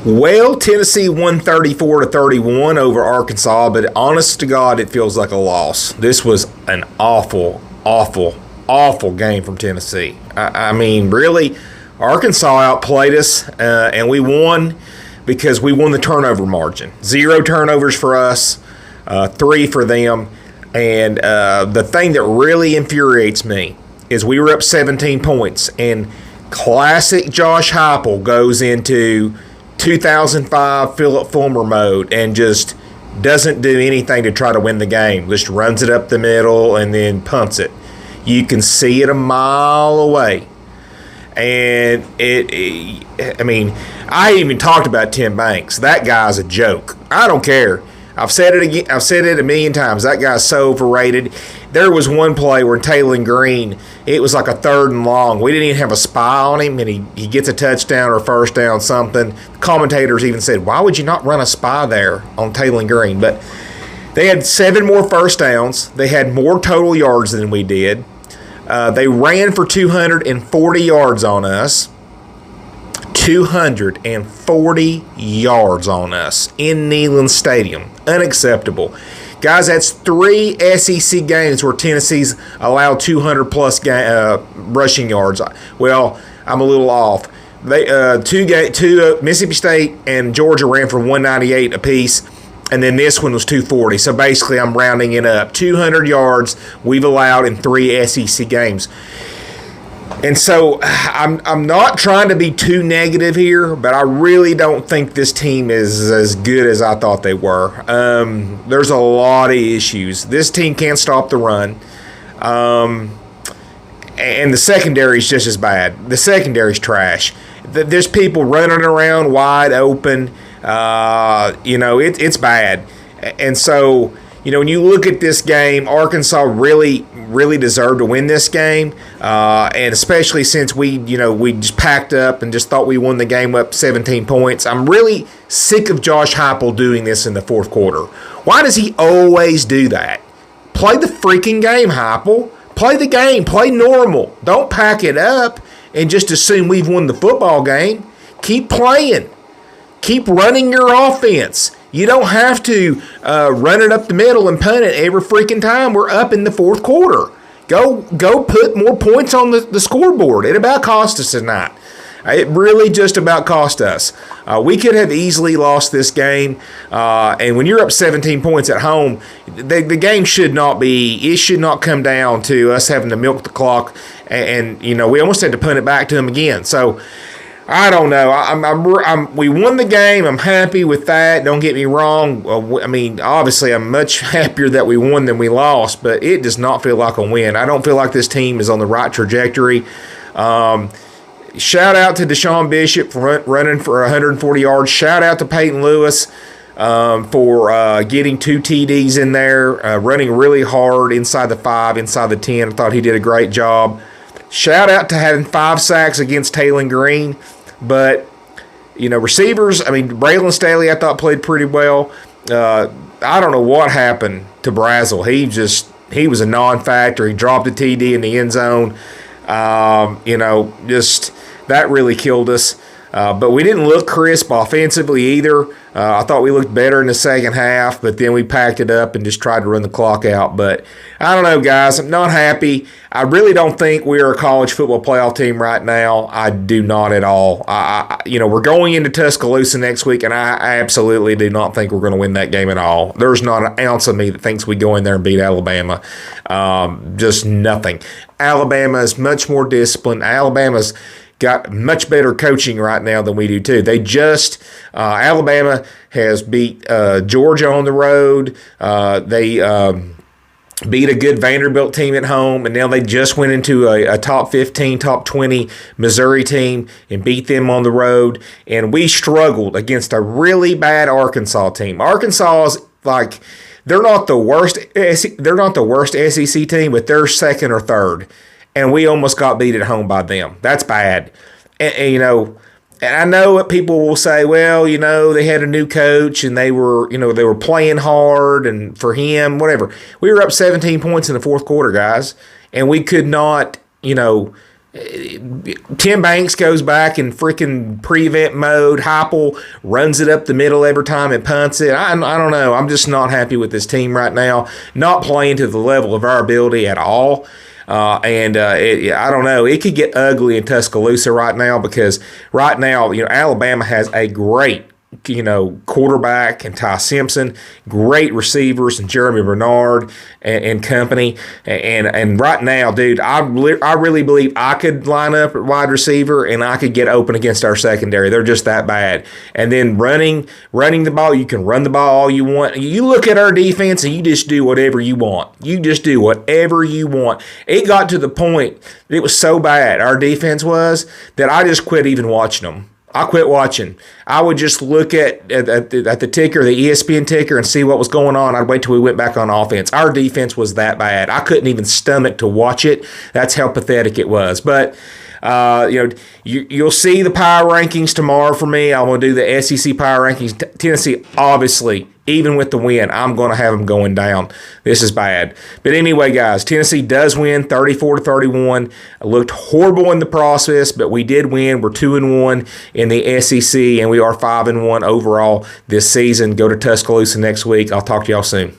Well, Tennessee won 34-31 over Arkansas, but honest to God, it feels like a loss. This was an awful, awful, awful game from Tennessee. I mean, really, Arkansas outplayed us, and we won because we won the turnover margin. 0 turnovers for us, 3 for them. And the thing that really infuriates me is we were up 17 points, and classic Josh Heupel goes into 2005 Philip Fulmer mode and just doesn't do anything to try to win the game. Just runs it up the middle and then punts it. You can see it a mile away. And I even talked about Tim Banks. That guy's a joke. I don't care. I've said it again. I've said it a million times. That guy's so overrated. There was one play where Taylor Green, it was like a 3rd and long. We didn't even have a spy on him, and he gets a touchdown or a first down, something. Commentators even said, why would you not run a spy there on Taylor Green? But they had 7 more first downs. They had more total yards than we did. They ran for 240 yards on us. 240 yards on us in Neyland Stadium. Unacceptable. Guys, that's 3 SEC games where Tennessee's allowed 200-plus rushing yards. Well, I'm a little off. Two Mississippi State and Georgia ran for 198 apiece, and then this one was 240. So basically, I'm rounding it up. 200 yards we've allowed in 3 SEC games. And so I'm not trying to be too negative here, but I really don't think this team is as good as I thought they were. There's a lot of issues. This team can't stop the run. And the secondary is just as bad. The secondary's trash. There's people running around wide open. It's bad. And so, when you look at this game, Arkansas really deserved to win this game, and especially since we just packed up and just thought we won the game up 17 points. I'm really sick of Josh Heupel doing this in the fourth quarter. Why does he always do that? Play the freaking game, Heupel. Play the game. Play normal. Don't pack it up and just assume we've won the football game. Keep playing. Keep running your offense. You don't have to run it up the middle and punt it every freaking time we're up in the fourth quarter. Go put more points on the scoreboard. It about cost us tonight. It really just about cost us. We could have easily lost this game. And when you're up 17 points at home, the game should not come down to us having to milk the clock. And we almost had to punt it back to them again. So, I don't know. We won the game. I'm happy with that. Don't get me wrong. Obviously, I'm much happier that we won than we lost, but it does not feel like a win. I don't feel like this team is on the right trajectory. Shout out to Deshaun Bishop for running for 140 yards. Shout out to Peyton Lewis for getting 2 TDs in there, running really hard inside the 5, inside the 10. I thought he did a great job. Shout out to having 5 sacks against Taylor Green. But, receivers, Braylon Staley I thought played pretty well. I don't know what happened to Brazel. He was a non-factor. He dropped a TD in the end zone. That really killed us. But we didn't look crisp offensively either. I thought we looked better in the second half, but then we packed it up and just tried to run the clock out. But I don't know, guys. I'm not happy. I really don't think we're a college football playoff team right now. I do not at all. We're going into Tuscaloosa next week, and I absolutely do not think we're going to win that game at all. There's not an ounce of me that thinks we go in there and beat Alabama. Just nothing. Alabama is much more disciplined. Alabama's got much better coaching right now than we do too. They just Alabama has beat Georgia on the road. They beat a good Vanderbilt team at home, and now they just went into a top 15, top 20 Missouri team and beat them on the road. And we struggled against a really bad Arkansas team. Arkansas is they're not the worst. They're not the worst SEC team, but they're second or third. And we almost got beat at home by them. That's bad. And I know what people will say, well, they had a new coach and they were playing hard and for him, whatever. We were up 17 points in the fourth quarter, guys, and we could not, Tim Banks goes back in freaking prevent mode. Heupel runs it up the middle every time and punts it. I don't know. I'm just not happy with this team right now. Not playing to the level of our ability at all. I don't know. It could get ugly in Tuscaloosa right now because right now, Alabama has a great quarterback and Ty Simpson, great receivers and Jeremy Bernard and company. And right now, dude, I really believe I could line up at wide receiver and I could get open against our secondary. They're just that bad. And then running the ball, you can run the ball all you want. You look at our defense and you just do whatever you want. You just do whatever you want. It got to the point, it was so bad, our defense was, that I just quit even watching them. I quit watching. I would just look at the ticker, the ESPN ticker, and see what was going on. I'd wait till we went back on offense. Our defense was that bad. I couldn't even stomach to watch it. That's how pathetic it was. But you'll see the power rankings tomorrow for me. I'm going to do the SEC power rankings. Tennessee, obviously, even with the win, I'm going to have them going down. This is bad. But anyway, guys, Tennessee does win 34-31. It looked horrible in the process, but we did win. We're 2-1 in the SEC, and we are 5-1 overall this season. Go to Tuscaloosa next week. I'll talk to y'all soon.